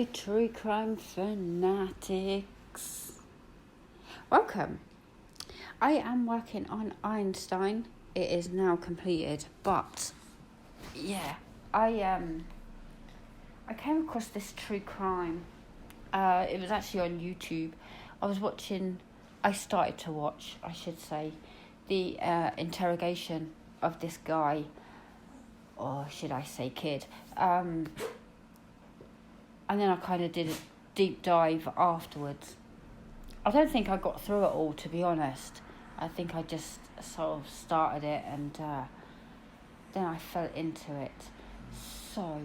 Hi, true crime fanatics. Welcome. I am working on Einstein. It is now completed, but yeah, I came across this true crime. It was actually on YouTube. I started to watch, I should say, the interrogation of this guy, or should I say kid. And then I kind of did a deep dive afterwards. I don't think I got through it all, to be honest. I think I just sort of started it and then I fell into it. So,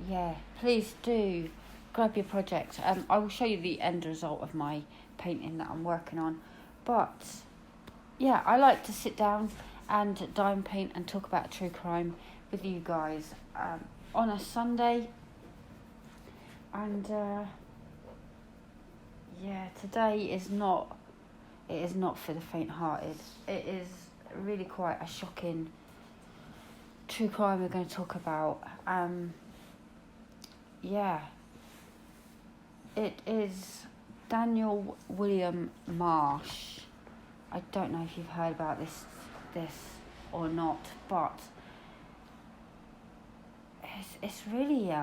yeah, please do grab your project. I will show you the end result of my painting that I'm working on. But, yeah, I like to sit down and dime paint and talk about true crime with you guys on a Sunday. And today is not for the faint-hearted. It is really quite a shocking true crime we're going to talk about. It is Daniel William Marsh. I don't know if you've heard about this or not, but it's really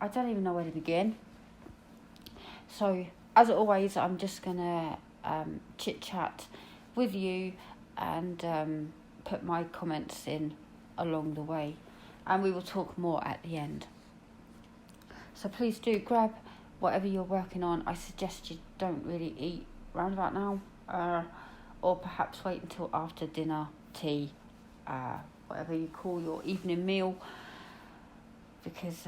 I don't even know where to begin. So, as always, I'm just going to chit-chat with you and put my comments in along the way. And we will talk more at the end. So please do grab whatever you're working on. I suggest you don't really eat round about now. Or perhaps wait until after dinner, tea, whatever you call your evening meal. Because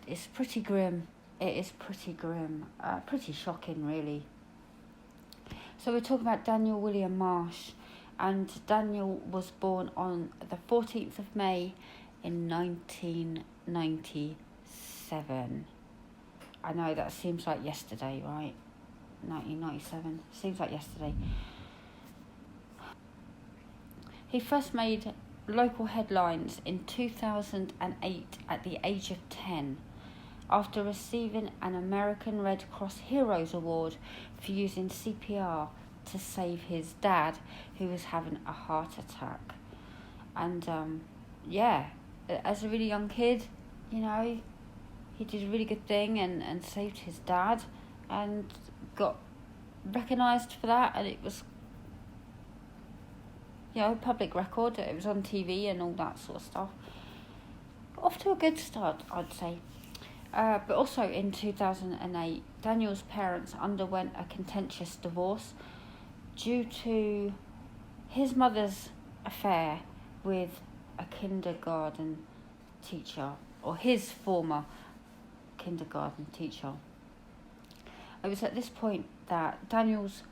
it's pretty grim. It is pretty grim. Pretty shocking, really. So we're talking about Daniel William Marsh. And Daniel was born on the 14th of May in 1997. I know that seems like yesterday, right? 1997. Seems like yesterday. He first made local headlines in 2008 at the age of 10 after receiving an American Red Cross Heroes Award for using CPR to save his dad, who was having a heart attack. And as a really young kid, he did a really good thing and saved his dad and got recognised for that, and it was public record. It was on TV and all that sort of stuff. Off to a good start, I'd say. But also in 2008, Daniel's parents underwent a contentious divorce due to his mother's affair with a kindergarten teacher, or his former kindergarten teacher. It was at this point that Daniel's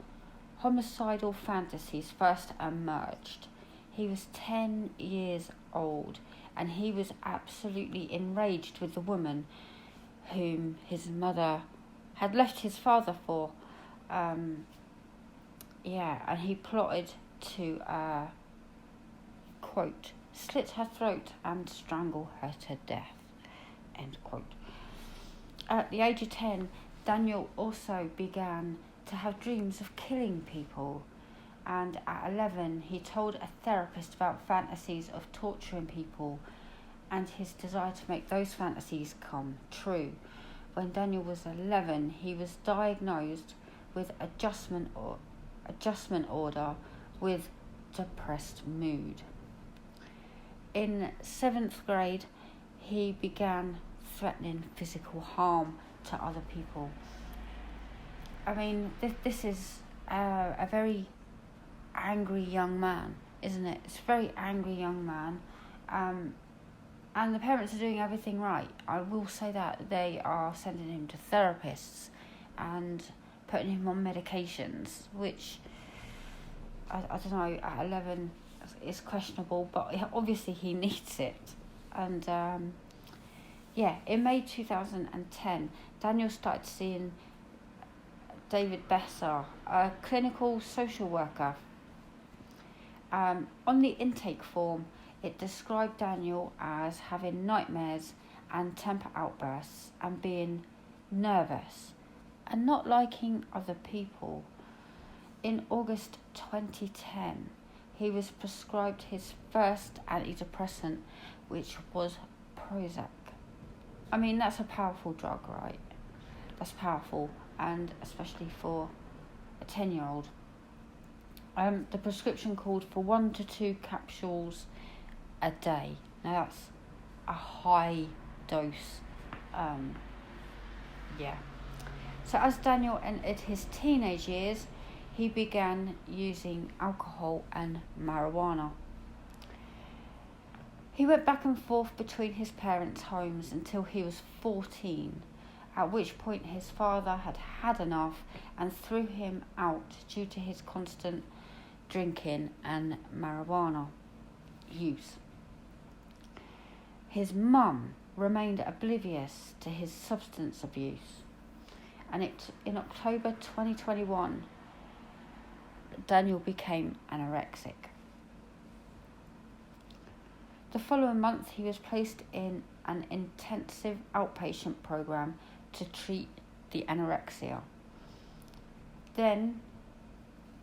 homicidal fantasies first emerged. He was 10 years old and he was absolutely enraged with the woman whom his mother had left his father for. And he plotted to, quote, slit her throat and strangle her to death, end quote. At the age of 10, Daniel also began to have dreams of killing people, and at 11 he told a therapist about fantasies of torturing people and his desire to make those fantasies come true. When Daniel was 11, he was diagnosed with adjustment order with depressed mood. In 7th grade, he began threatening physical harm to other people. I mean, this is a very angry young man, isn't it? It's a very angry young man. And the parents are doing everything right. I will say that. They are sending him to therapists and putting him on medications, which, I don't know, at 11 is questionable, but obviously he needs it. And, in May 2010, Daniel started seeing David Besser, a clinical social worker. On the intake form, it described Daniel as having nightmares and temper outbursts and being nervous and not liking other people. In August 2010, he was prescribed his first antidepressant, which was Prozac. I mean, that's a powerful drug, right? That's powerful, and especially for a 10-year-old. The prescription called for 1 to 2 capsules a day. Now that's a high dose. So as Daniel entered his teenage years, he began using alcohol and marijuana. He went back and forth between his parents' homes until he was 14, at which point his father had had enough and threw him out due to his constant drinking and marijuana use. His mum remained oblivious to his substance abuse, and in October 2021, Daniel became anorexic. The following month, he was placed in an intensive outpatient program to treat the anorexia. Then,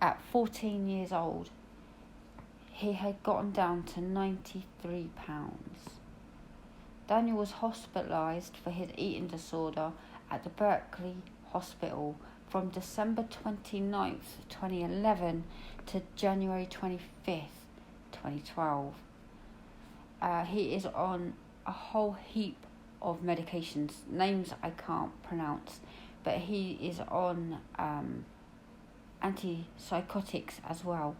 at 14 years old, he had gotten down to 93 pounds. Daniel was hospitalised for his eating disorder at the Berkeley Hospital from December 29th, 2011 to January 25th, 2012. He is on a whole heap of medications, names I can't pronounce, but he is on antipsychotics as well.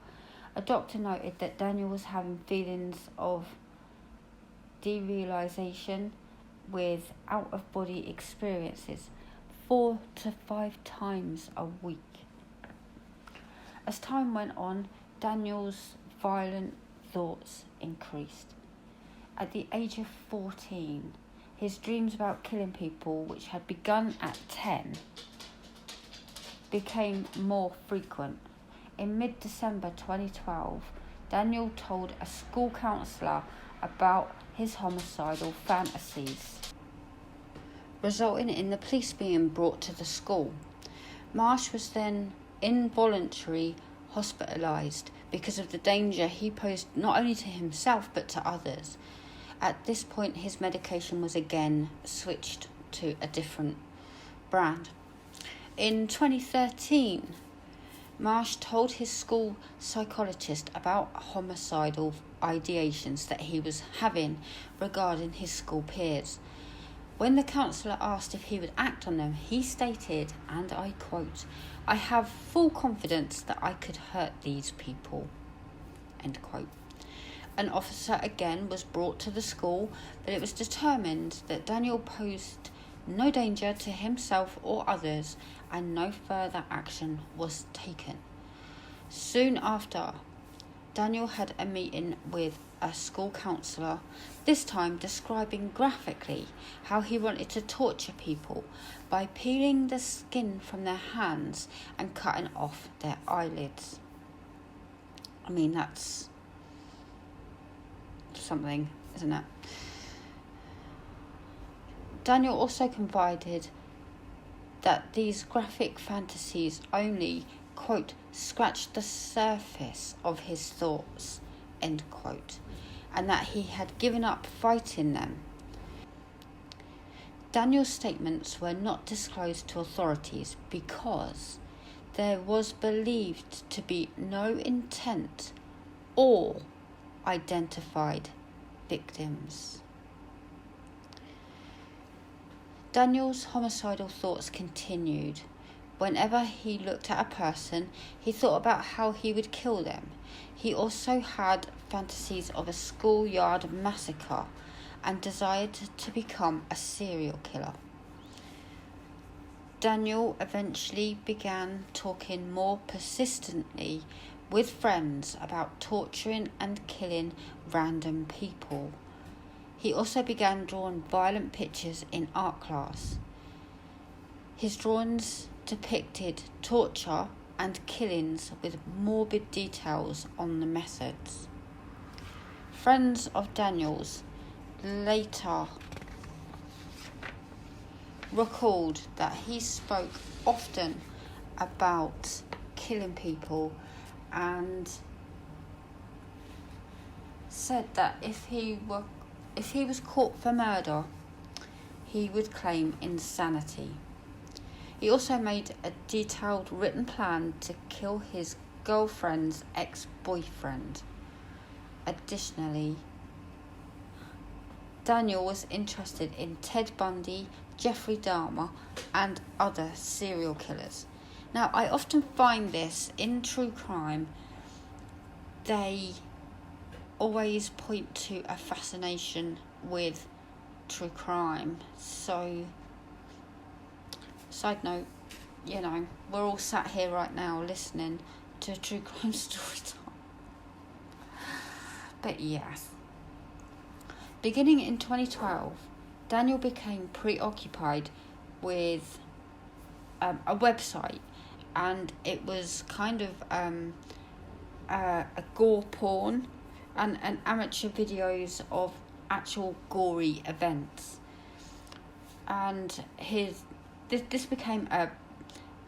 A doctor noted that Daniel was having feelings of derealization with out-of-body experiences 4 to 5 times a week. As time went on, Daniel's violent thoughts increased. At the age of 14, his dreams about killing people, which had begun at 10, became more frequent. In mid-December 2012, Daniel told a school counsellor about his homicidal fantasies, resulting in the police being brought to the school. Marsh was then involuntarily hospitalised because of the danger he posed not only to himself but to others. At this point, his medication was again switched to a different brand. In 2013, Marsh told his school psychologist about homicidal ideations that he was having regarding his school peers. When the counsellor asked if he would act on them, he stated, and I quote, "I have full confidence that I could hurt these people," end quote. An officer again was brought to the school, but it was determined that Daniel posed no danger to himself or others, and no further action was taken. Soon after, Daniel had a meeting with a school counsellor, this time describing graphically how he wanted to torture people by peeling the skin from their hands and cutting off their eyelids. I mean, that's something, isn't it? Daniel also confided that these graphic fantasies only, quote, scratched the surface of his thoughts, end quote, and that he had given up fighting them. Daniel's statements were not disclosed to authorities because there was believed to be no intent or identified victims. Daniel's homicidal thoughts continued. Whenever he looked at a person, he thought about how he would kill them. He also had fantasies of a schoolyard massacre and desired to become a serial killer. Daniel eventually began talking more persistently with friends about torturing and killing random people. He also began drawing violent pictures in art class. His drawings depicted torture and killings with morbid details on the methods. Friends of Daniel's later recalled that he spoke often about killing people and said that if he was caught for murder, he would claim insanity. He also made a detailed written plan to kill his girlfriend's ex-boyfriend. Additionally, Daniel was interested in Ted Bundy, Jeffrey Dahmer, and other serial killers. Now, I often find this in true crime, they always point to a fascination with true crime. So, side note, we're all sat here right now listening to a true crime story time. But yes. Beginning in 2012, Daniel became preoccupied with a website, and it was kind of a gore porn and amateur videos of actual gory events. And this became a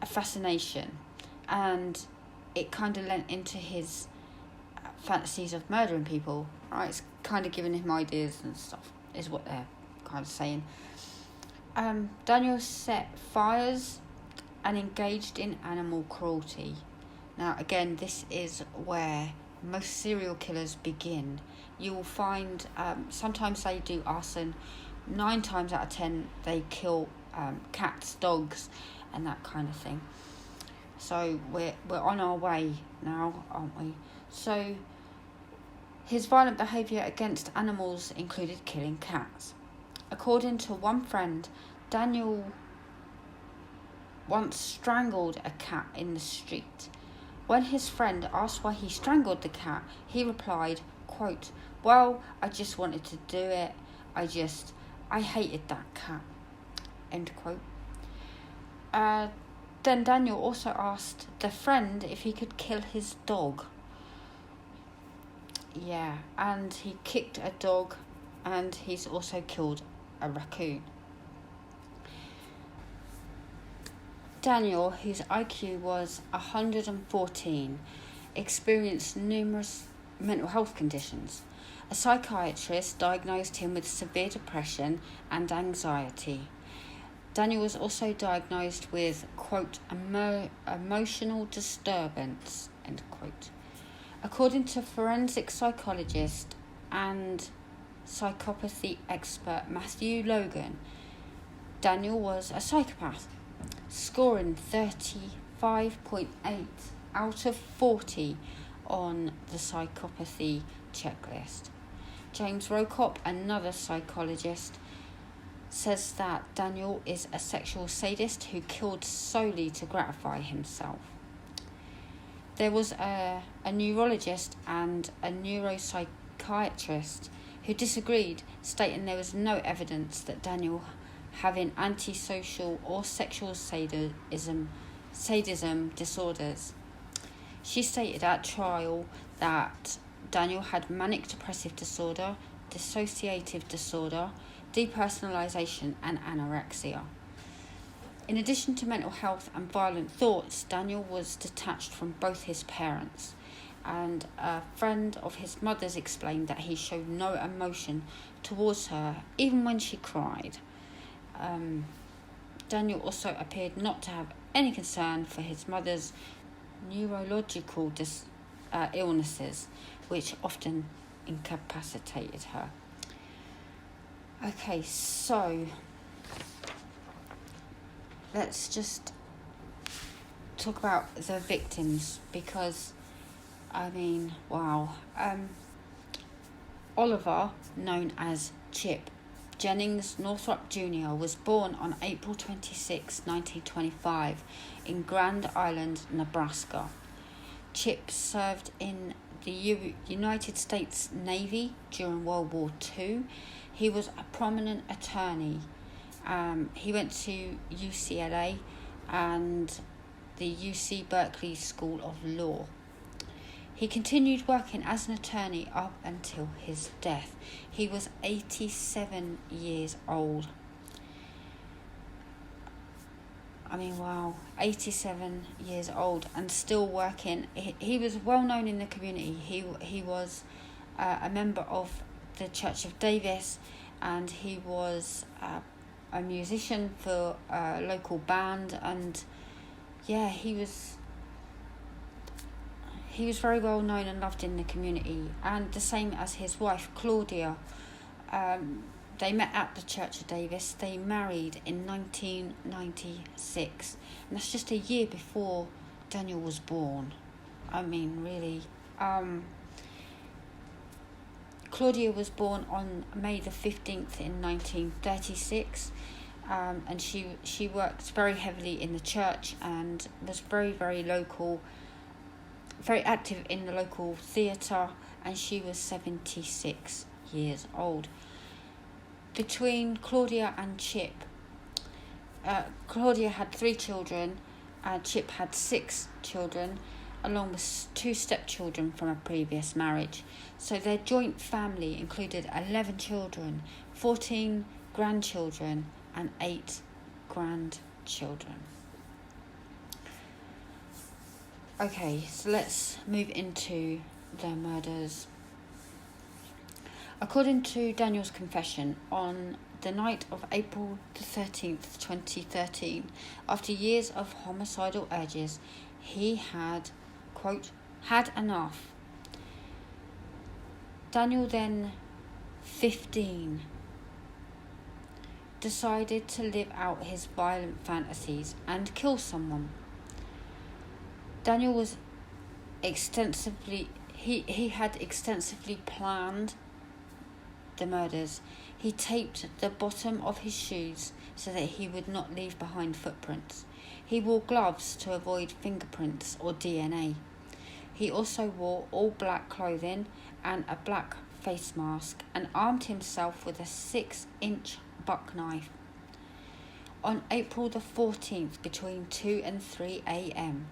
fascination, and it kind of lent into his fantasies of murdering people, right? It's kind of giving him ideas and stuff, is what they're kind of saying. Daniel set fires and engaged in animal cruelty. Now, again, this is where most serial killers begin. You will find sometimes they do arson. 9 times out of 10 they kill cats, dogs, and that kind of thing. So we're on our way now, aren't we? So his violent behaviour against animals included killing cats. According to one friend, Daniel once strangled a cat in the street. When his friend asked why he strangled the cat, he replied, quote, "Well, I just wanted to do it. I hated that cat," end quote. Then Daniel also asked the friend if he could kill his dog. Yeah, and he kicked a dog, and he's also killed a raccoon. Daniel, whose IQ was 114, experienced numerous mental health conditions. A psychiatrist diagnosed him with severe depression and anxiety. Daniel was also diagnosed with, quote, emotional disturbance, end quote. According to forensic psychologist and psychopathy expert Matthew Logan, Daniel was a psychopath, scoring 35.8 out of 40 on the psychopathy checklist. James Rokop, another psychologist, says that Daniel is a sexual sadist who killed solely to gratify himself. There was a neurologist and a neuropsychiatrist who disagreed, stating there was no evidence that Daniel having antisocial or sexual sadism disorders. She stated at trial that Daniel had manic depressive disorder, dissociative disorder, depersonalization, and anorexia. In addition to mental health and violent thoughts, Daniel was detached from both his parents, and a friend of his mother's explained that he showed no emotion towards her, even when she cried. Daniel also appeared not to have any concern for his mother's neurological illnesses, which often incapacitated her. Okay, so let's just talk about the victims, because, wow. Oliver, known as Chip Jennings Northrop Jr., was born on April 26, 1925, in Grand Island, Nebraska. Chip served in the United States Navy during World War II. He was a prominent attorney. He went to UCLA and the UC Berkeley School of Law. He continued working as an attorney up until his death. He was 87 years old. I mean, wow, 87 years old and still working. He was well known in the community. He was a member of the Church of Davis, and he was a musician for a local band, and yeah, he was very well known and loved in the community, and the same as his wife Claudia. They met at the Church of Davis. They married in 1996, and that's just a year before Daniel was born. I mean, really. Claudia was born on May the 15th in 1936, and she worked very heavily in the church and was very, very local, very active in the local theatre, and she was 76 years old. Between Claudia and Chip, Claudia had 3 children, and Chip had 6 children, along with 2 stepchildren from a previous marriage. So their joint family included 11 children, 14 grandchildren, and 8 grandchildren. Okay, so let's move into the murders. According to Daniel's confession, on the night of April the 13th, 2013, after years of homicidal urges, he had, quote, had enough. Daniel, then 15, decided to live out his violent fantasies and kill someone. Daniel was he had extensively planned the murders. He taped the bottom of his shoes so that he would not leave behind footprints. He wore gloves to avoid fingerprints or DNA. He also wore all black clothing and a black face mask, and armed himself with a 6-inch buck knife. On April the 14th, between 2 and 3 a.m,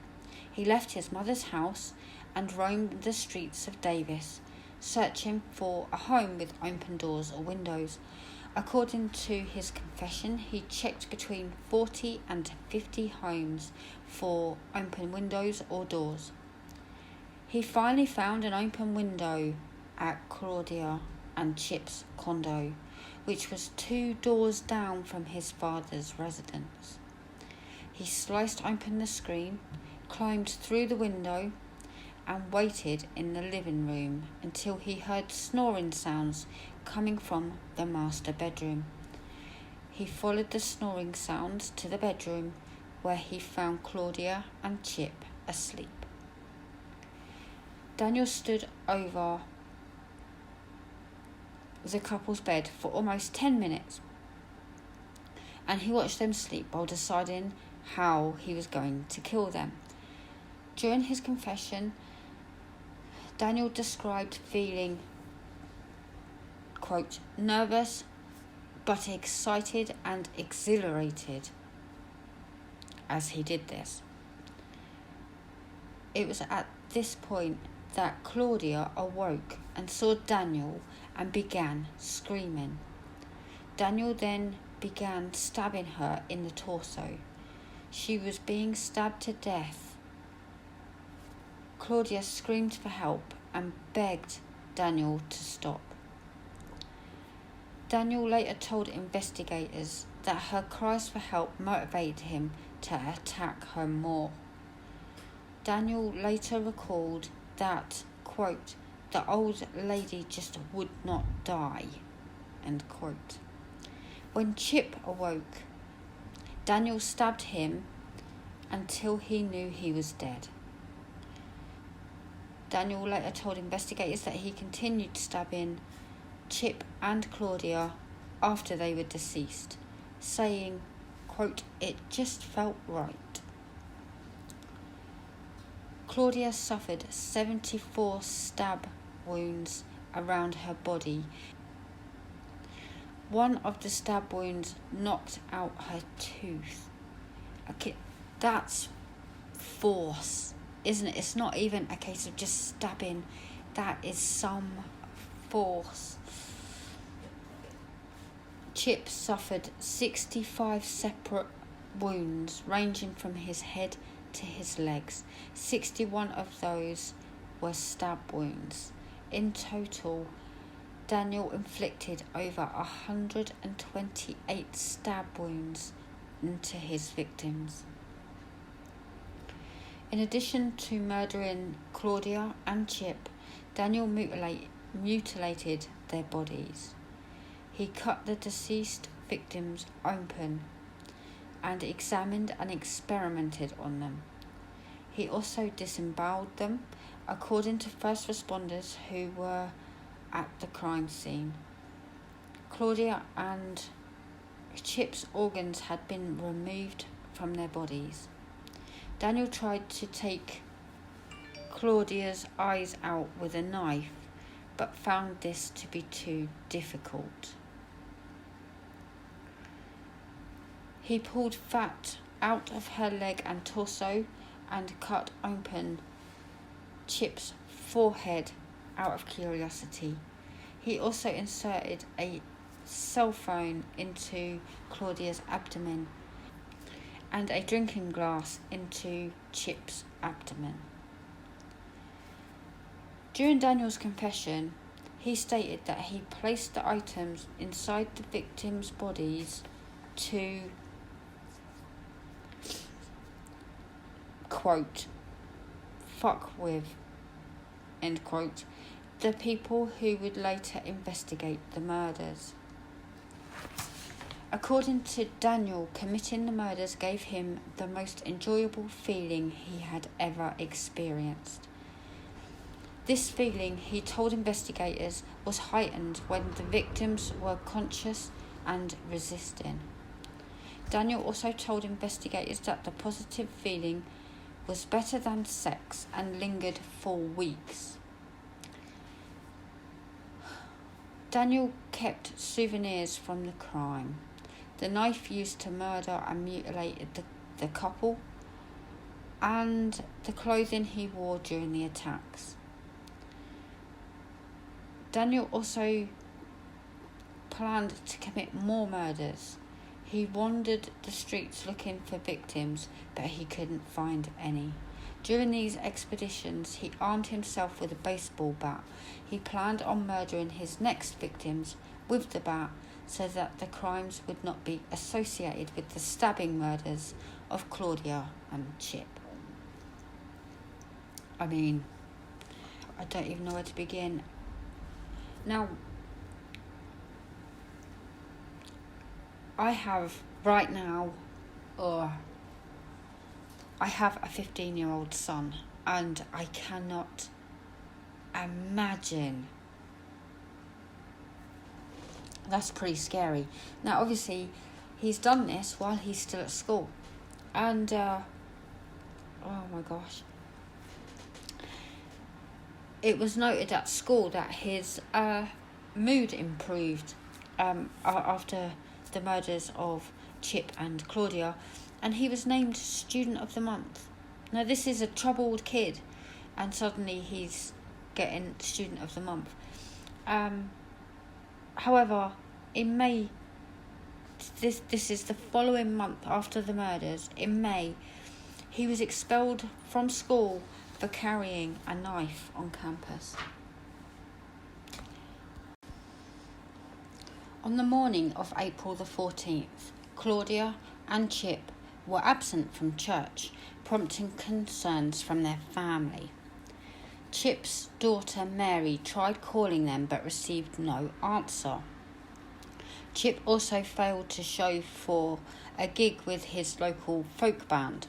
he left his mother's house and roamed the streets of Davis, searching for a home with open doors or windows. According to his confession, he checked between 40 and 50 homes for open windows or doors. He finally found an open window at Claudia and Chip's condo, which was 2 doors down from his father's residence. He sliced open the screen, climbed through the window, and waited in the living room until he heard snoring sounds coming from the master bedroom. He followed the snoring sounds to the bedroom, where he found Claudia and Chip asleep. Daniel stood over the couple's bed for almost 10 minutes, and he watched them sleep while deciding how he was going to kill them. During his confession, Daniel described feeling, quote, nervous but excited and exhilarated as he did this. It was at this point that Claudia awoke and saw Daniel and began screaming. Daniel then began stabbing her in the torso. She was being stabbed to death. Claudia screamed for help and begged Daniel to stop. Daniel later told investigators that her cries for help motivated him to attack her more. Daniel later recalled that, quote, the old lady just would not die, end quote. When Chip awoke, Daniel stabbed him until he knew he was dead. Daniel later told investigators that he continued stabbing Chip and Claudia after they were deceased, saying, quote, it just felt right. Claudia suffered 74 stab wounds around her body. One of the stab wounds knocked out her tooth. Okay, that's force, isn't it? It's not even a case of just stabbing. That is some force. Chip suffered 65 separate wounds ranging from his head to his legs. 61 of those were stab wounds. In total, Daniel inflicted over 128 stab wounds into his victims. In addition to murdering Claudia and Chip, Daniel mutilated their bodies. He cut the deceased victims open and examined and experimented on them. He also disemboweled them, according to first responders who were at the crime scene. Claudia and Chip's organs had been removed from their bodies. Daniel tried to take Claudia's eyes out with a knife, but found this to be too difficult. He pulled fat out of her leg and torso and cut open Chip's forehead out of curiosity. He also inserted a cell phone into Claudia's abdomen and a drinking glass into Chip's abdomen. During Daniel's confession, he stated that he placed the items inside the victims' bodies to, quote, fuck with, end quote, the people who would later investigate the murders. According to Daniel, committing the murders gave him the most enjoyable feeling he had ever experienced. This feeling, he told investigators, was heightened when the victims were conscious and resisting. Daniel also told investigators that the positive feeling was better than sex and lingered for weeks. Daniel kept souvenirs from the crime: the knife used to murder and mutilate the couple, and the clothing he wore during the attacks. Daniel also planned to commit more murders. He wandered the streets looking for victims, but he couldn't find any. During these expeditions, he armed himself with a baseball bat. He planned on murdering his next victims with the bat so that the crimes would not be associated with the stabbing murders of Claudia and Chip. I mean, I don't even know where to begin. Now, I have right now, I have a 15-year-old son, and I cannot imagine. That's pretty scary. Now, obviously, he's done this while he's still at school, and oh my gosh. It was noted at school that his mood improved after the murders of Chip and Claudia, and he was named Student of the Month. Now, this is a troubled kid, and suddenly he's getting Student of the Month. However, in May, this is the following month after the murders, in May, he was expelled from school for carrying a knife on campus. On the morning of April the 14th, Claudia and Chip were absent from church, prompting concerns from their family. Chip's daughter Mary tried calling them but received no answer. Chip also failed to show for a gig with his local folk band.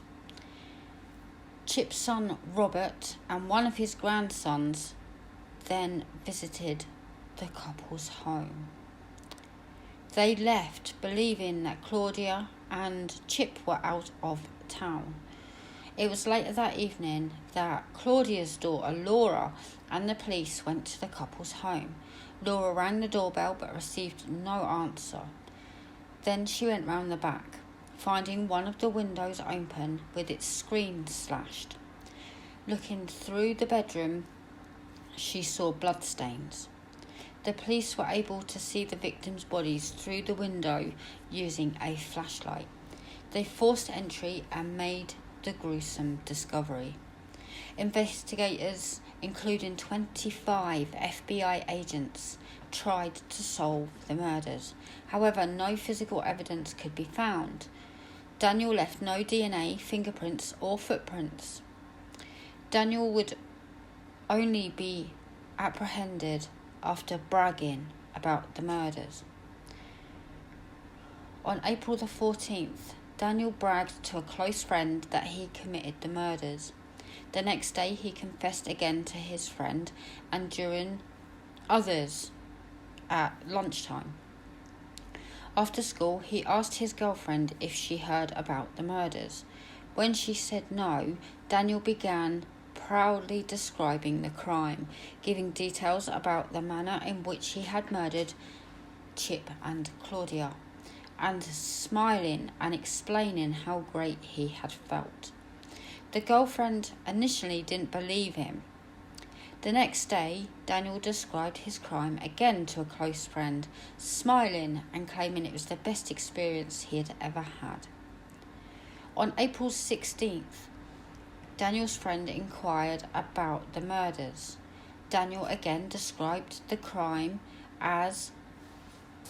Chip's son Robert and one of his grandsons then visited the couple's home. They left believing that Claudia and Chip were out of town. It was later that evening that Claudia's daughter Laura and the police went to the couple's home. Laura rang the doorbell but received no answer. Then she went round the back, finding one of the windows open with its screen slashed. Looking through the bedroom, she saw bloodstains. The police were able to see the victims' bodies through the window using a flashlight. They forced entry and made the gruesome discovery. Investigators, including 25 FBI agents, tried to solve the murders. However, no physical evidence could be found. Daniel left no DNA, fingerprints, or footprints. Daniel would only be apprehended after bragging about the murders. On April the 14th, Daniel bragged to a close friend that he committed the murders. The next day, he confessed again to his friend and during others at lunchtime. After school, he asked his girlfriend if she heard about the murders. When she said no, Daniel began proudly describing the crime, giving details about the manner in which he had murdered Chip and Claudia, and smiling and explaining how great he had felt. The girlfriend initially didn't believe him. The next day, Daniel described his crime again to a close friend, smiling and claiming it was the best experience he had ever had. On April 16th, Daniel's friend inquired about the murders. Daniel again described the crime as,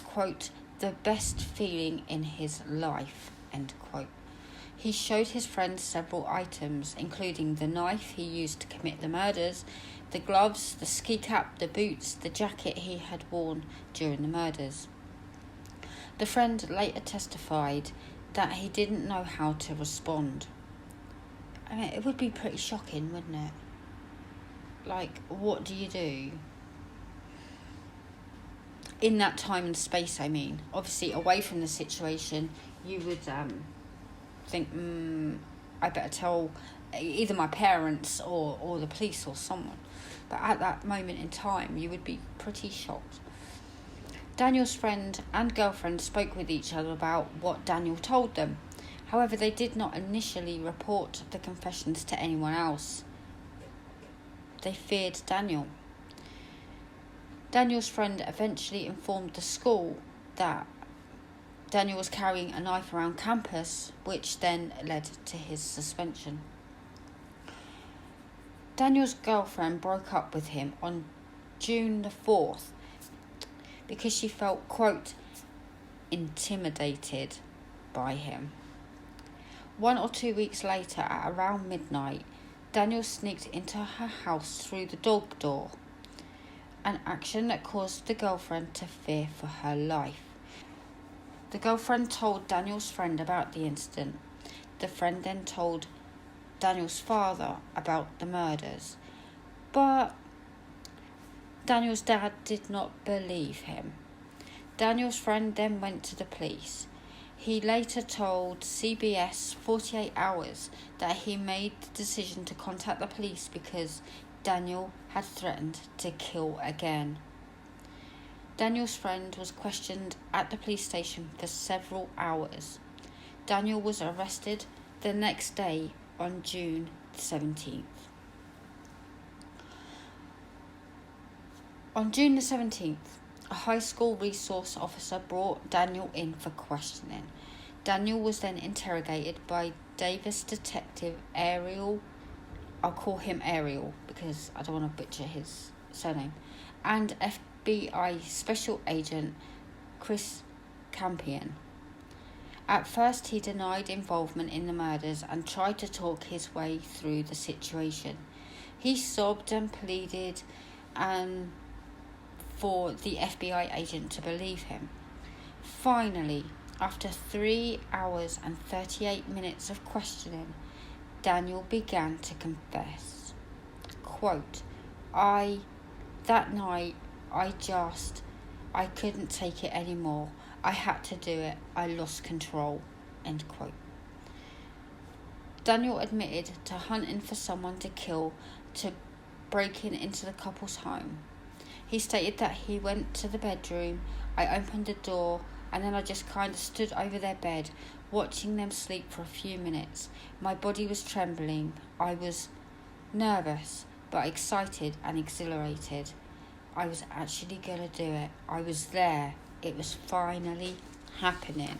quote, the best feeling in his life, end quote. He showed his friend several items, including the knife he used to commit the murders, the gloves, the ski cap, the boots, the jacket he had worn during the murders. The friend later testified that he didn't know how to respond. I mean, it would be pretty shocking, wouldn't it? Like, what do you do? In that time and space, I mean. Obviously, away from the situation, you would think, I better tell either my parents or the police or someone. But at that moment in time, you would be pretty shocked. Daniel's friend and girlfriend spoke with each other about what Daniel told them. However, they did not initially report the confessions to anyone else. They feared Daniel. Daniel's friend eventually informed the school that Daniel was carrying a knife around campus, which then led to his suspension. Daniel's girlfriend broke up with him on June the 4th because she felt, quote, intimidated by him. 1 or 2 weeks later, at around midnight, Daniel sneaked into her house through the dog door, an action that caused the girlfriend to fear for her life. The girlfriend told Daniel's friend about the incident. The friend then told Daniel's father about the murders, but Daniel's dad did not believe him. Daniel's friend then went to the police. He later told CBS 48 Hours that he made the decision to contact the police because Daniel had threatened to kill again. Daniel's friend was questioned at the police station for several hours. Daniel was arrested the next day on June 17th. On June the 17th, a high school resource officer brought Daniel in for questioning. Daniel was then interrogated by Davis Detective Ariel, I'll call him Ariel because I don't want to butcher his surname, and FBI Special Agent Chris Campion. At first, he denied involvement in the murders and tried to talk his way through the situation. He sobbed and pleaded for the FBI agent to believe him. Finally, after 3 hours and 38 minutes of questioning, Daniel began to confess. Quote, that night, I couldn't take it anymore. I had to do it. I lost control. End quote. Daniel admitted to hunting for someone to kill, to breaking into the couple's home. He stated that he went to the bedroom, I opened the door, and then I just kind of stood over their bed, watching them sleep for a few minutes. My body was trembling. I was nervous, but excited and exhilarated. I was actually going to do it. I was there. It was finally happening.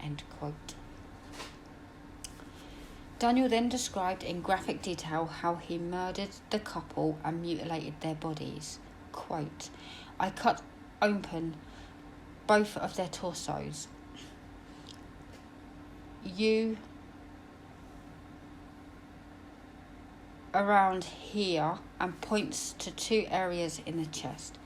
End quote. Daniel then described in graphic detail how he murdered the couple and mutilated their bodies. Quote, "I cut open both of their torsos. You around here," and points to 2 areas in the chest.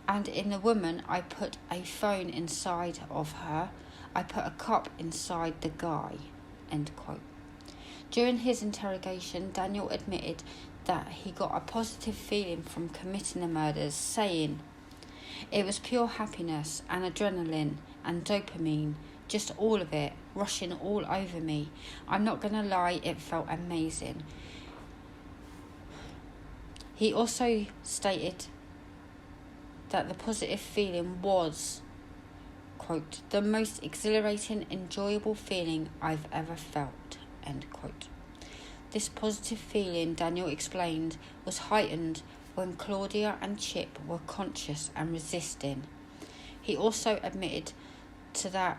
"And in the woman, I put a phone inside of her. I put a cup inside the guy." End quote. During his interrogation, Daniel admitted that he got a positive feeling from committing the murders, saying, "It was pure happiness and adrenaline and dopamine, just all of it, rushing all over me. I'm not going to lie, it felt amazing." He also stated that the positive feeling was, quote, "the most exhilarating, enjoyable feeling I've ever felt," end quote. This positive feeling, Daniel explained, was heightened when Claudia and Chip were conscious and resisting. He also admitted to that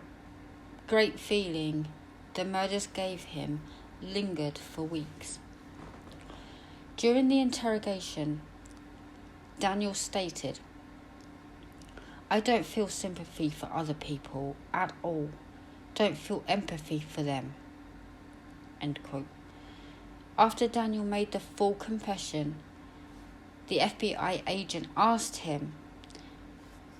great feeling the murders gave him lingered for weeks. During the interrogation, Daniel stated, "I don't feel sympathy for other people at all. Don't feel empathy for them." End quote. After Daniel made the full confession, the FBI agent asked him,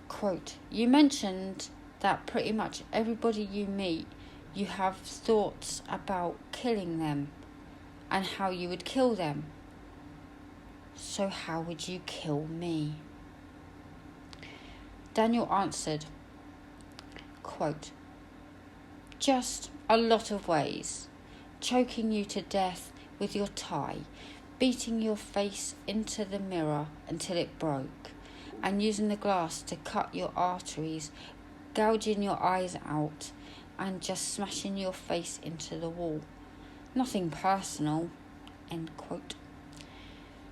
quote, "You mentioned that pretty much everybody you meet, you have thoughts about killing them and how you would kill them. So how would you kill me?" Daniel answered, quote, "Just a lot of ways. Choking you to death with your tie, beating your face into the mirror until it broke, and using the glass to cut your arteries, gouging your eyes out, and just smashing your face into the wall. Nothing personal," end quote.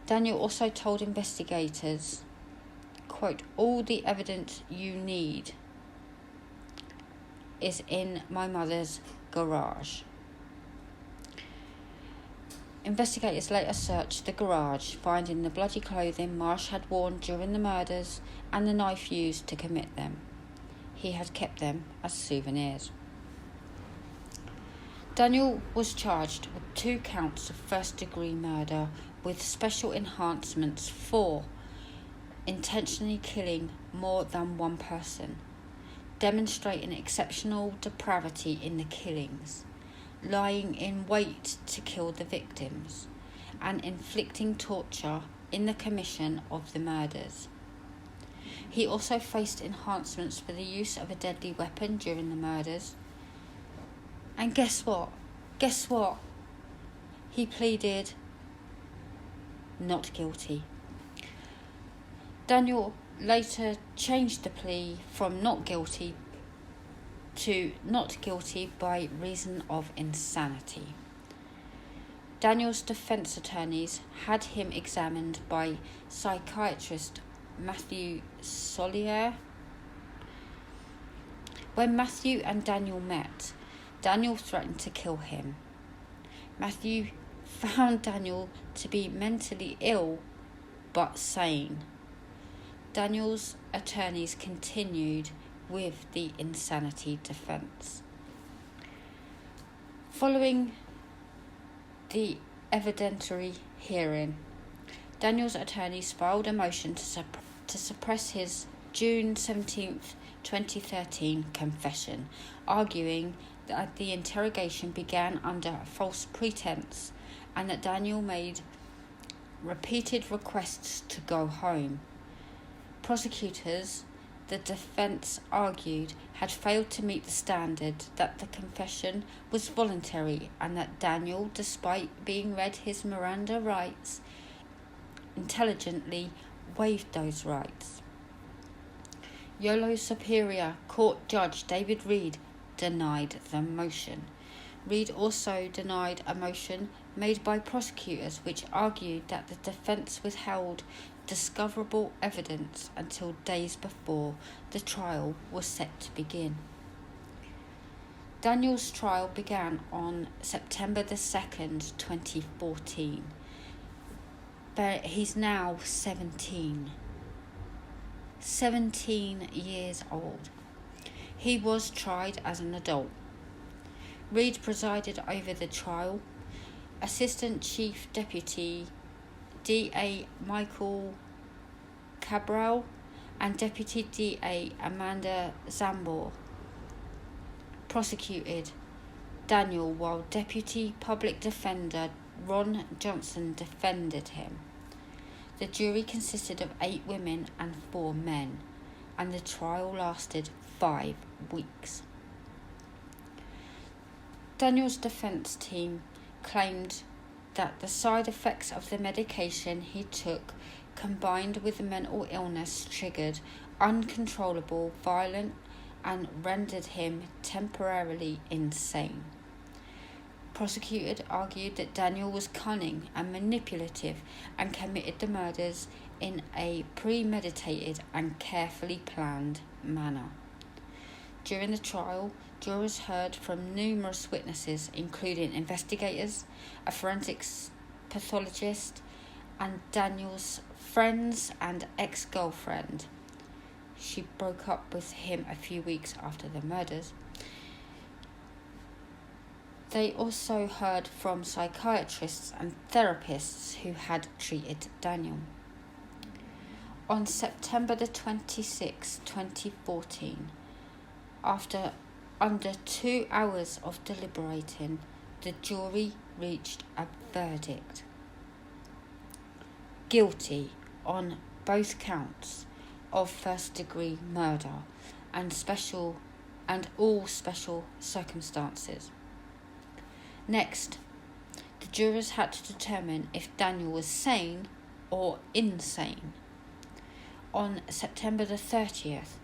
Daniel also told investigators, quote, "All the evidence you need is in my mother's garage." Investigators later searched the garage, finding the bloody clothing Marsh had worn during the murders and the knife used to commit them. He had kept them as souvenirs. Daniel was charged with 2 counts of first-degree murder with special enhancements for intentionally killing more than one person, demonstrating exceptional depravity in the killings, lying in wait to kill the victims, and inflicting torture in the commission of the murders. He also faced enhancements for the use of a deadly weapon during the murders. And guess what? He pleaded not guilty. Daniel later changed the plea from not guilty to not guilty by reason of insanity. Daniel's defense attorneys had him examined by psychiatrist Matthew Solier. When Matthew and Daniel met, Daniel threatened to kill him. Matthew found Daniel to be mentally ill but sane. Daniel's attorneys continued with the insanity defense. Following the evidentiary hearing, Daniel's attorneys filed a motion to suppress his June 17th, 2013 confession, arguing that the interrogation began under a false pretense and that Daniel made repeated requests to go home. Prosecutors, the defense argued, had failed to meet the standard that the confession was voluntary and that Daniel, despite being read his Miranda rights, intelligently waived those rights. Yolo Superior Court Judge David Reed denied the motion. Reed also denied a motion made by prosecutors which argued that the defense withheld discoverable evidence until days before the trial was set to begin. Daniel's trial began on September the 2nd, 2014. But he's now 17. 17 years old. He was tried as an adult. Reed presided over the trial. Assistant Chief Deputy D.A. Michael Cabral and Deputy D.A. Amanda Zambor prosecuted Daniel, while Deputy Public Defender Ron Johnson defended him. The jury consisted of 8 women and 4 men, and the trial lasted 5 weeks. Daniel's defense team claimed that the side effects of the medication he took, combined with the mental illness, triggered uncontrollable violence and rendered him temporarily insane. Prosecutors argued that Daniel was cunning and manipulative and committed the murders in a premeditated and carefully planned manner. During the trial, jurors heard from numerous witnesses, including investigators, a forensics pathologist, and Daniel's friends and ex-girlfriend. She broke up with him a few weeks after the murders. They also heard from psychiatrists and therapists who had treated Daniel. On September the 26th, 2014, after under 2 hours of deliberating, the jury reached a verdict. Guilty on both counts of first-degree murder and all special circumstances. Next, the jurors had to determine if Daniel was sane or insane. On September the 30th,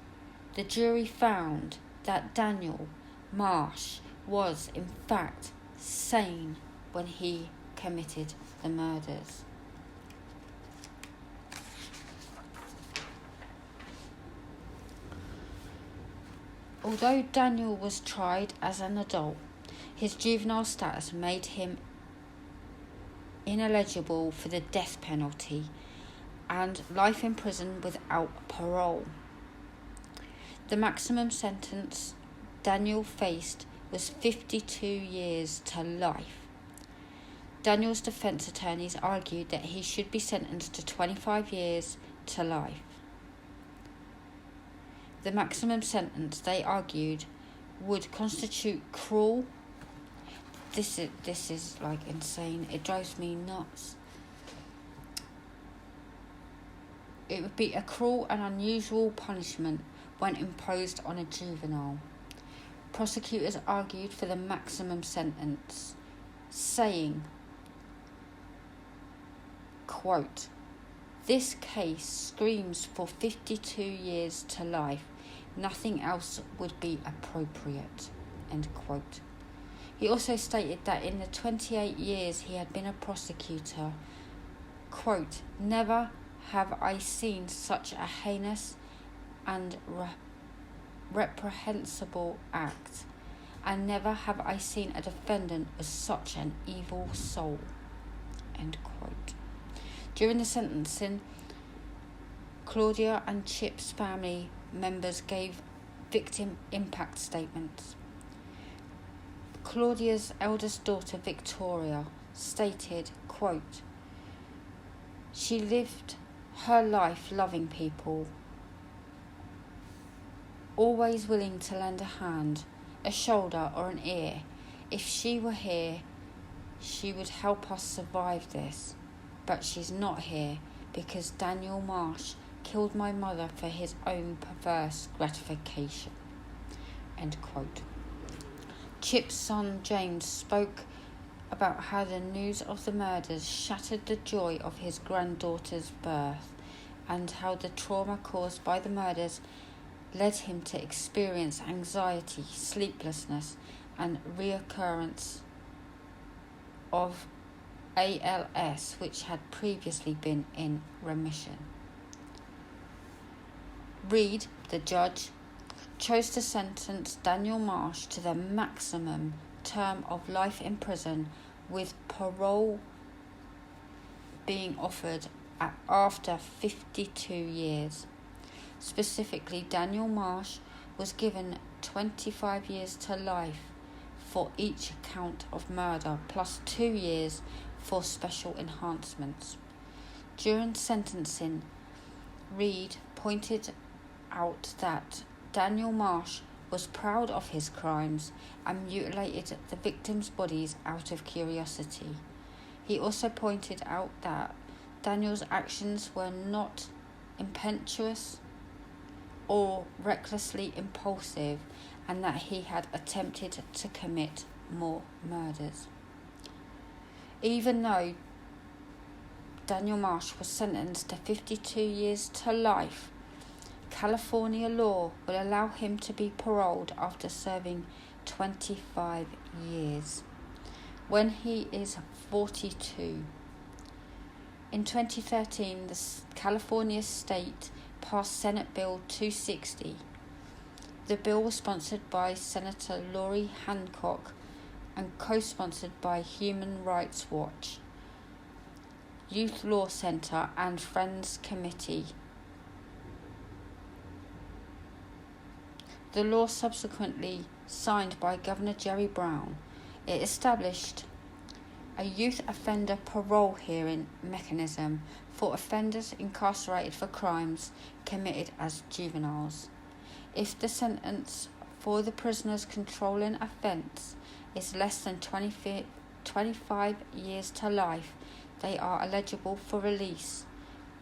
the jury found that Daniel Marsh was in fact sane when he committed the murders. Although Daniel was tried as an adult, his juvenile status made him ineligible for the death penalty and life in prison without parole. The maximum sentence Daniel faced was 52 years to life. Daniel's defense attorneys argued that he should be sentenced to 25 years to life. The maximum sentence, they argued, would constitute cruel. This is like insane. It drives me nuts. It would be a cruel and unusual punishment when imposed on a juvenile. Prosecutors argued for the maximum sentence, saying, quote, "This case screams for 52 years to life. Nothing else would be appropriate," end quote. He also stated that in the 28 years he had been a prosecutor, quote, "Never have I seen such a heinous and reprehensible act, and never have I seen a defendant with such an evil soul," end quote. During the sentencing, Claudia and Chip's family members gave victim impact statements. Claudia's eldest daughter, Victoria, stated, quote, "She lived her life loving people, always willing to lend a hand, a shoulder or an ear. If she were here, she would help us survive this. But she's not here because Daniel Marsh killed my mother for his own perverse gratification," end quote. Chip's son James spoke about how the news of the murders shattered the joy of his granddaughter's birth, and how the trauma caused by the murders led him to experience anxiety, sleeplessness, and reoccurrence of ALS, which had previously been in remission. Reed, the judge, chose to sentence Daniel Marsh to the maximum term of life in prison, with parole being offered after 52 years. Specifically, Daniel Marsh was given 25 years to life for each count of murder, plus 2 years for special enhancements. During sentencing, Reed pointed out that Daniel Marsh was proud of his crimes and mutilated the victims' bodies out of curiosity. He also pointed out that Daniel's actions were not impetuous or recklessly impulsive, and that he had attempted to commit more murders. Even though Daniel Marsh was sentenced to 52 years to life, California law will allow him to be paroled after serving 25 years, when he is 42. In 2013, the California state passed Senate Bill 260. The bill was sponsored by Senator Lori Hancock and co-sponsored by Human Rights Watch, Youth Law Center, and Friends Committee. The law subsequently signed by Governor Jerry Brown. It established a youth offender parole hearing mechanism for offenders incarcerated for crimes committed as juveniles. If the sentence for the prisoner's controlling offence is less than 25 years to life, they are eligible for release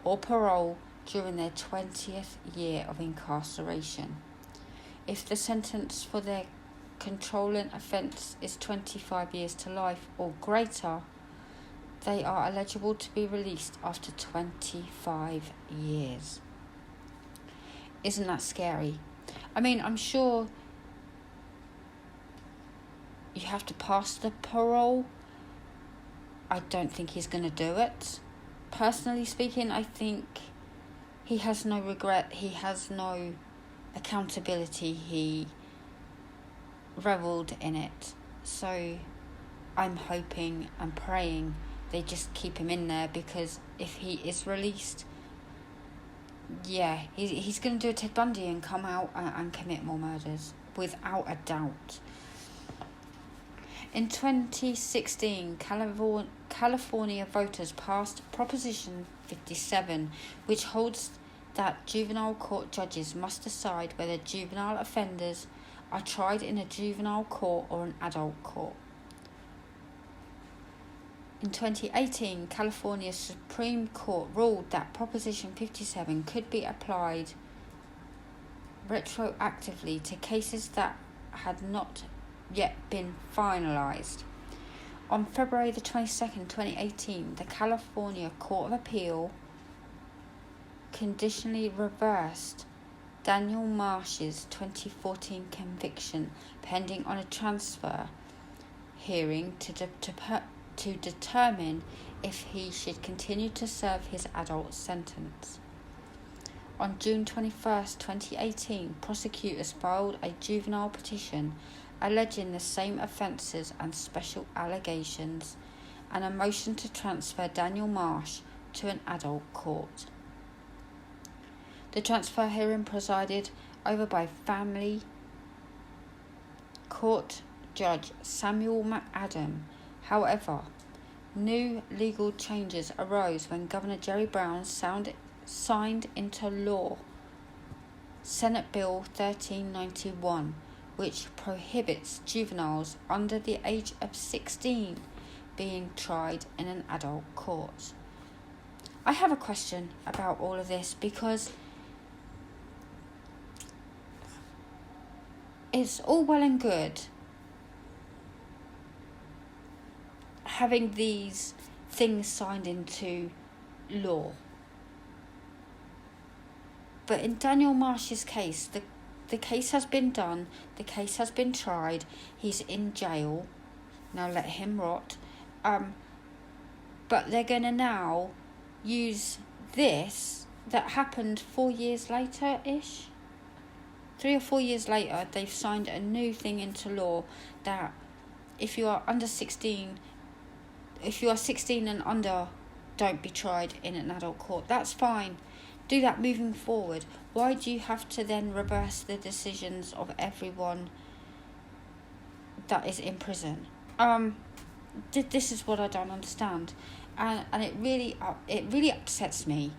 or parole during their 20th year of incarceration. If the sentence for their controlling offence is 25 years to life or greater, they are eligible to be released after 25 years. Isn't that scary? I mean, I'm sure you have to pass the parole. I don't think he's going to do it. Personally speaking, I think he has no regret. He has no accountability. He reveled in it. So I'm hoping and praying they just keep him in there, because if he is released, he's going to do a Ted Bundy and come out and commit more murders, without a doubt. In 2016, California voters passed Proposition 57, which holds that juvenile court judges must decide whether juvenile offenders are tried in a juvenile court or an adult court. In 2018, California's Supreme Court ruled that Proposition 57 could be applied retroactively to cases that had not yet been finalised. On February the 22nd, 2018, the California Court of Appeal conditionally reversed Daniel Marsh's 2014 conviction, pending on a transfer hearing to determine if he should continue to serve his adult sentence. On June 21st, 2018, prosecutors filed a juvenile petition alleging the same offences and special allegations, and a motion to transfer Daniel Marsh to an adult court. The transfer hearing presided over by family court judge Samuel McAdam. However, new legal changes arose when Governor Jerry Brown signed into law Senate Bill 1391, which prohibits juveniles under the age of 16 being tried in an adult court. I have a question about all of this, because it's all well and good having these things signed into law, but in Daniel Marsh's case, the case has been done, the case has been tried, he's in jail, now let him rot, but they're going to now use this that happened 4 years later-ish 3 or 4 years later, they've signed a new thing into law that if you are under 16, if you are 16 and under, don't be tried in an adult court. That's fine. Do that moving forward. Why do you have to then reverse the decisions of everyone that is in prison? This is what I don't understand, and it really upsets me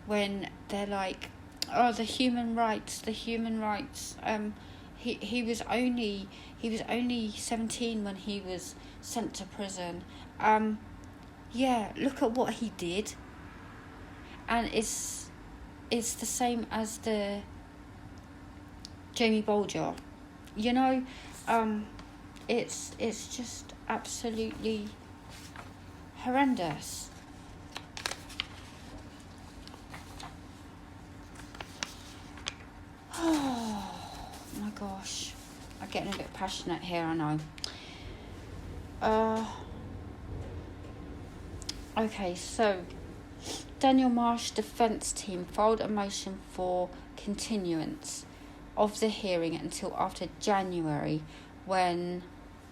when they're like, oh, the human rights. He was only 17 when he was sent to prison. Yeah, look at what he did, and it's the same as the Jamie Bolger, you know. It's just absolutely horrendous. Oh my gosh, I'm getting a bit passionate here, I know. Okay, so Daniel Marsh defence team filed a motion for continuance of the hearing until after January, when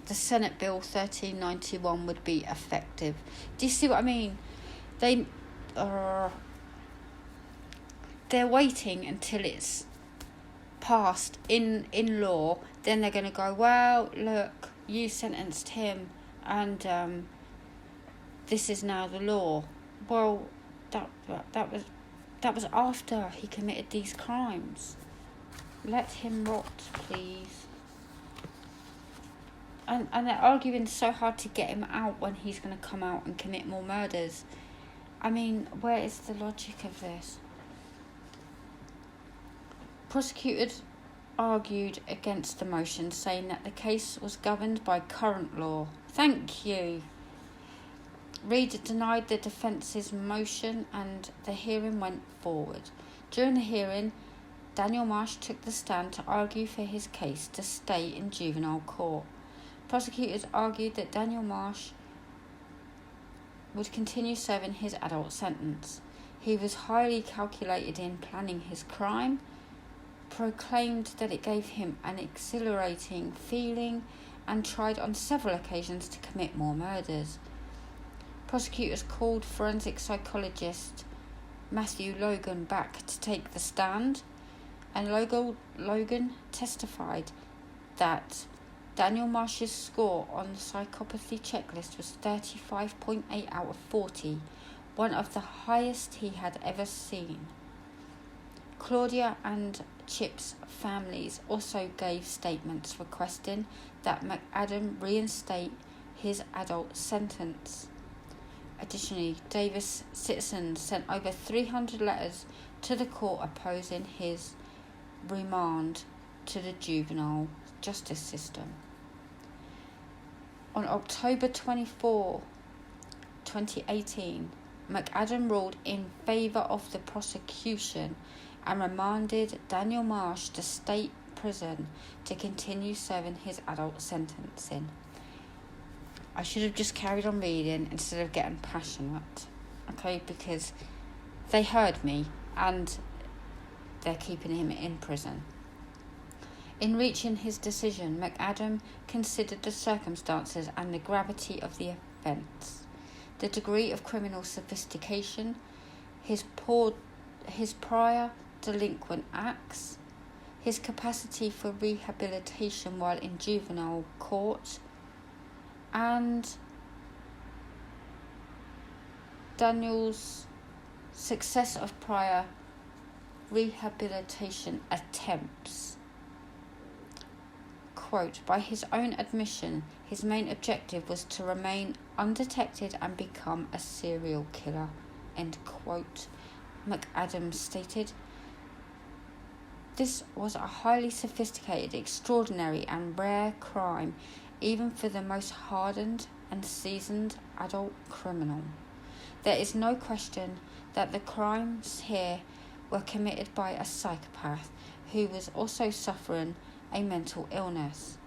the Senate Bill 1391 would be effective. Do you see what I mean? They're waiting until it's passed in law. Then they're going to go, well, look, you sentenced him, and this is now the law. Well, that was after he committed these crimes. Let him rot, please. And they're arguing so hard to get him out when he's going to come out and commit more murders. I mean, where is the logic of this? Prosecutors argued against the motion, saying that the case was governed by current law. Thank you. Reed denied the defence's motion and the hearing went forward. During the hearing, Daniel Marsh took the stand to argue for his case to stay in juvenile court. Prosecutors argued that Daniel Marsh would continue serving his adult sentence. He was highly calculated in planning his crime, proclaimed that it gave him an exhilarating feeling, and tried on several occasions to commit more murders. Prosecutors called forensic psychologist Matthew Logan back to take the stand, and Logan testified that Daniel Marsh's score on the psychopathy checklist was 35.8 out of 40, one of the highest he had ever seen. Claudia and Chip's families also gave statements requesting that McAdam reinstate his adult sentence. Additionally, Davis citizens sent over 300 letters to the court opposing his remand to the juvenile justice system. On October 24, 2018, McAdam ruled in favour of the prosecution and remanded Daniel Marsh to state prison to continue serving his adult sentencing. I should have just carried on reading instead of getting passionate, okay, because they heard me and they're keeping him in prison. In reaching his decision, McAdam considered the circumstances and the gravity of the offence, the degree of criminal sophistication, his prior delinquent acts, his capacity for rehabilitation while in juvenile court, and Daniel's success of prior rehabilitation attempts. Quote, by his own admission, his main objective was to remain undetected and become a serial killer, end quote, McAdam stated. This was a highly sophisticated, extraordinary and rare crime, even for the most hardened and seasoned adult criminal. There is no question that the crimes here were committed by a psychopath who was also suffering a mental illness.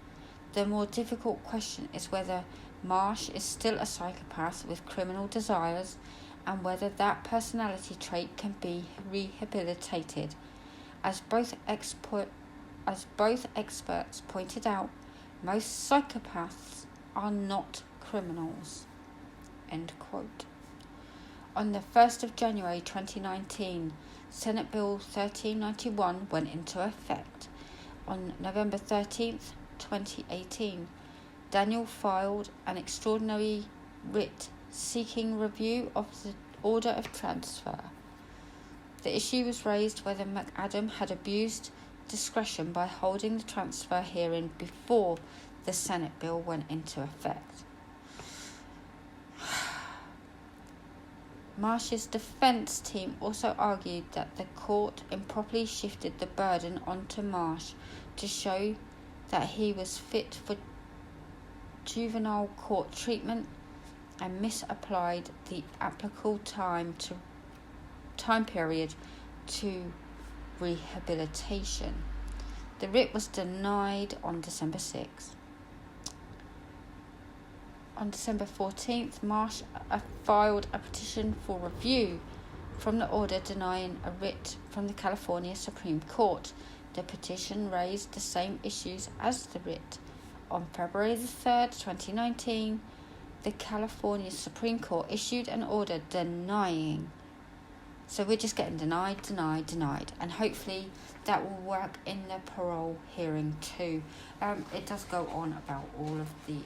The more difficult question is whether Marsh is still a psychopath with criminal desires and whether that personality trait can be rehabilitated. As both as both experts pointed out, most psychopaths are not criminals. End quote. On the 1st of January 2019, Senate Bill 1391 went into effect. On November 13th, 2018, Daniel filed an extraordinary writ seeking review of the order of transfer. The issue was raised whether McAdam had abused discretion by holding the transfer hearing before the Senate bill went into effect. Marsh's defence team also argued that the court improperly shifted the burden onto Marsh to show that he was fit for juvenile court treatment and misapplied the applicable time period to rehabilitation. The writ was denied on December 6th. On December 14th, Marsh filed a petition for review from the order denying a writ from the California Supreme Court. The petition raised the same issues as the writ. On February the 3rd, 2019, the California Supreme Court issued an order denying. So we're just getting denied, and hopefully that will work in the parole hearing too. It does go on about all of the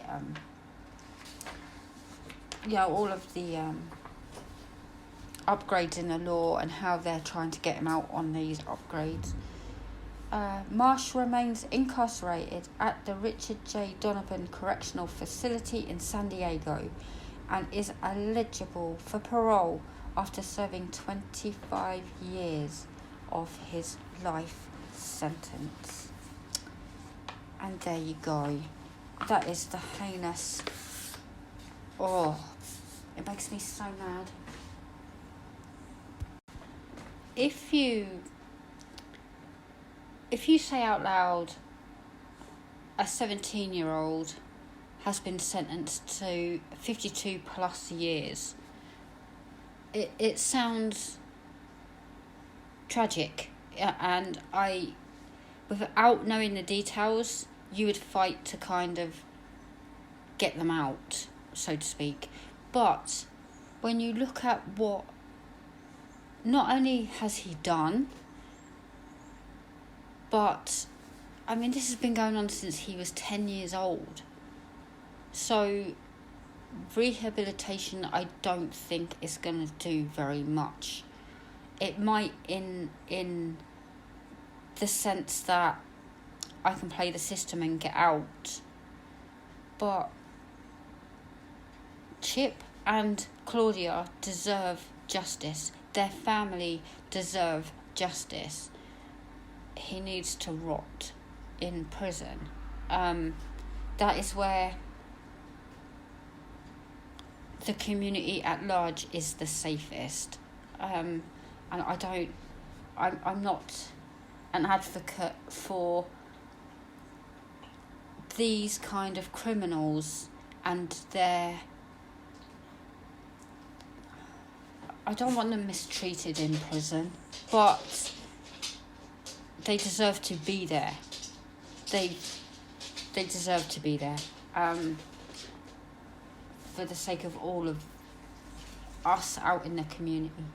upgrades in the law and how they're trying to get him out on these upgrades. Marsh remains incarcerated at the Richard J. Donovan Correctional Facility in San Diego and is eligible for parole after serving 25 years of his life sentence. And there you go. That is the heinous. Oh, it makes me so mad. If you say out loud, a 17-year-old has been sentenced to 52 plus years, it sounds tragic, and without knowing the details, you would fight to kind of get them out, so to speak. But when you look at what not only has he done, but I mean, this has been going on since he was 10 years old. So rehabilitation, I don't think is going to do very much. It might in the sense that I can play the system and get out. But Chip and Claudia deserve justice. Their family deserve justice. He needs to rot in prison. That is where the community at large is the safest. And I'm not an advocate for these kind of criminals and I don't want them mistreated in prison, but they deserve to be there. They deserve to be there. For the sake of all of us out in the community.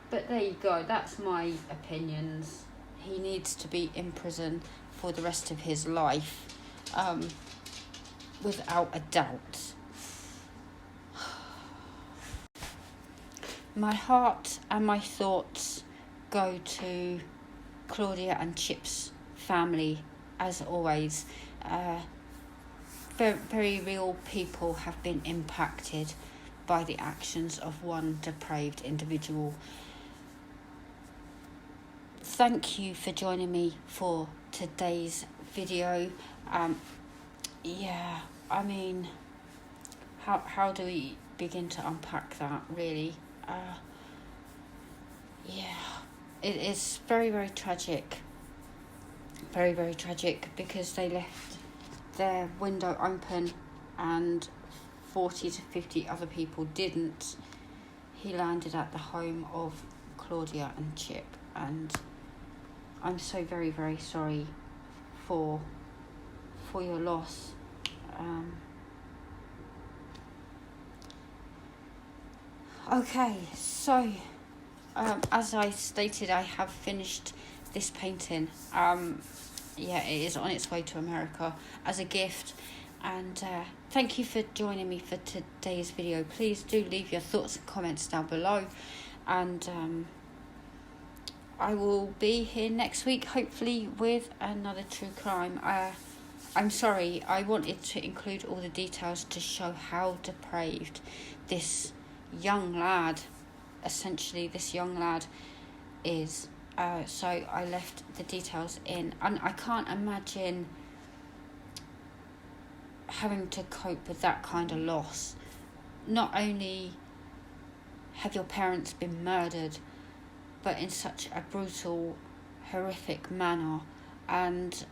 But there you go, that's my opinions. He needs to be in prison for the rest of his life, without a doubt. My heart and my thoughts go to Claudia and Chip's family, as always. Very, very real people have been impacted by the actions of one depraved individual. Thank you for joining me for today's video. I mean, how do we begin to unpack that, really? It is very, very tragic. Very, very tragic, because they left their window open and 40 to 50 other people didn't. He landed at the home of Claudia and Chip, and I'm so very, very sorry for your loss. Okay, so as I stated, I have finished this painting. It is on its way to America as a gift, and thank you for joining me for today's video. Please do leave your thoughts and comments down below, and I will be here next week, hopefully with another true crime. I'm sorry, I wanted to include all the details to show how depraved this young lad is. So I left the details in, and I can't imagine having to cope with that kind of loss. Not only have your parents been murdered, but in such a brutal, horrific manner, and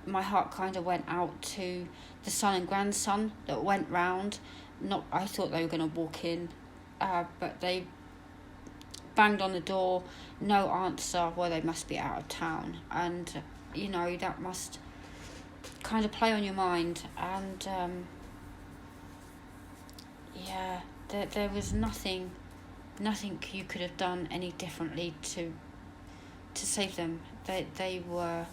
my heart kind of went out to the son and grandson that went round. I thought they were going to walk in, but they banged on the door, no answer. Well, they must be out of town, and that must kind of play on your mind. And there was nothing you could have done any differently to save them. They were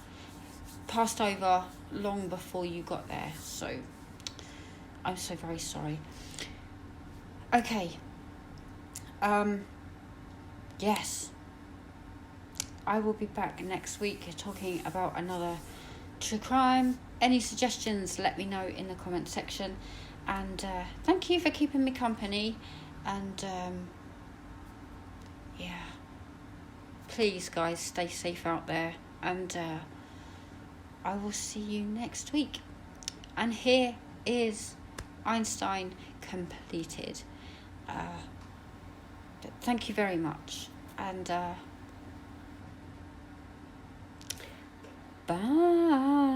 passed over long before you got there, so I'm so very sorry. Okay, yes, I will be back next week talking about another true crime. Any suggestions, let me know in the comment section, and thank you for keeping me company, and please guys, stay safe out there, and I will see you next week. And here is Einstein completed. But thank you very much, and bye.